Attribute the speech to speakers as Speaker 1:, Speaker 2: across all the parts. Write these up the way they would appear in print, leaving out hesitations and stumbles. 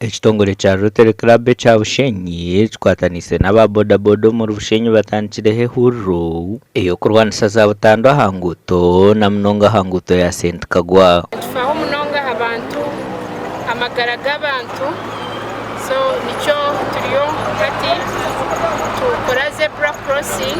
Speaker 1: Ekitongole kya Rotary Club kya Bushenyi kikwatanise n'ababodaboda omu Bushenyi batandikireho ehuriro ey'okurwanisa za butandwa aha nguuto na munonga aha nguuto ya St Kagwa.
Speaker 2: Tufaho munonga abantu amagara g'abantu so nikyo turiyo kati tukora zebra crossing.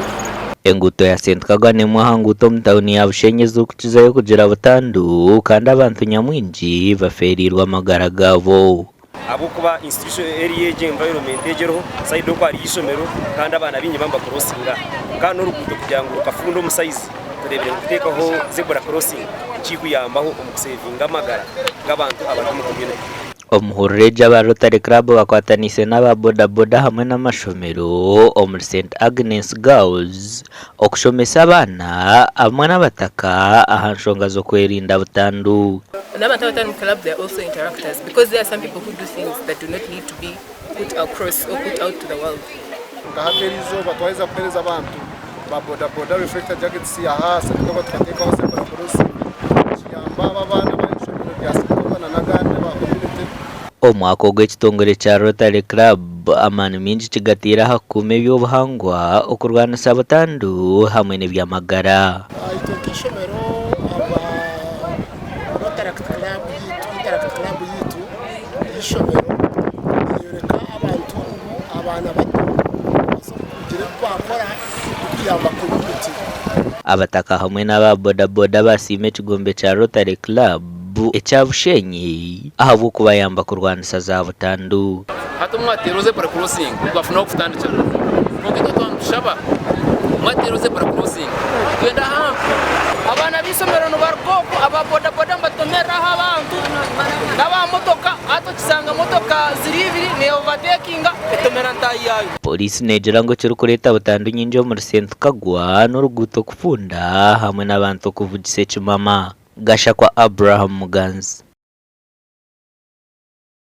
Speaker 1: Enguuto ya St Kagwa nimwe aha nguuto omu tawuni ya Bushenyi ez'okukizayo kugira butandu kandi abantu nyamwingi baferirwe amagara gabo.
Speaker 3: Abo kuba institution area environment egeroho side ko ari isomero kandi abana binyi bamba crossinga kandi n'urukundo kugira ngo kafundo omusize turebere gutekaho zebra crossing kikuyambaho omukusevinga amagara g'abantu abantu mu community.
Speaker 1: Omuhurire aba Rotary Club bakwatanise n'ababodaboda hamwe n'amashomero omuri St Agnes Girls okushomesa abana hamwe n'abataka aha nshonga zo kwerinda butandu.
Speaker 4: N'abataka club, they are also interactors because there are some people who do things that do not need to be put across or put out to the world.
Speaker 5: Ngahaberizo batwaiza kupereza abantu babodaboda reflector jackets ya hasi tukaba tukateka hose para crossing kiyamba abana bayishobora byasukana nagande ba community.
Speaker 1: Omwaka ogw'ekitongole kya Rotary Club amaani mingi kigatira hakuuma eby'obuhangwa okurwanisa butandu hamwe n'ebyamagara.
Speaker 5: Ishomero aba Rotary Club yitu ishomero yoreka abantu abana bato kugira bakora kuyamba community.
Speaker 1: Abataka hamwe n'ababodaboda basime ekigombe kya Rotary Club ekya Bushenyi ahabwo kubayamba kurwanisa za butandu.
Speaker 6: Hata mwateroze para crossing ugafuna kufutandikira nokito twandushaba mwateroze para crossing twenda ha
Speaker 2: Abana b'isomero no barkoko ababodaboda mbatomeraho abantu n'abamotoka ato kisanga motoka ziri ibiri ne overtakinga etomera ntayi yayo.
Speaker 1: Polisi negira ngo kiri kureta butandu nyingi omuri St Kagwa n'oruguuto kufunda hamwe n'abantu okuvugisa ekimama. Gashakwa Abraham Muganzi.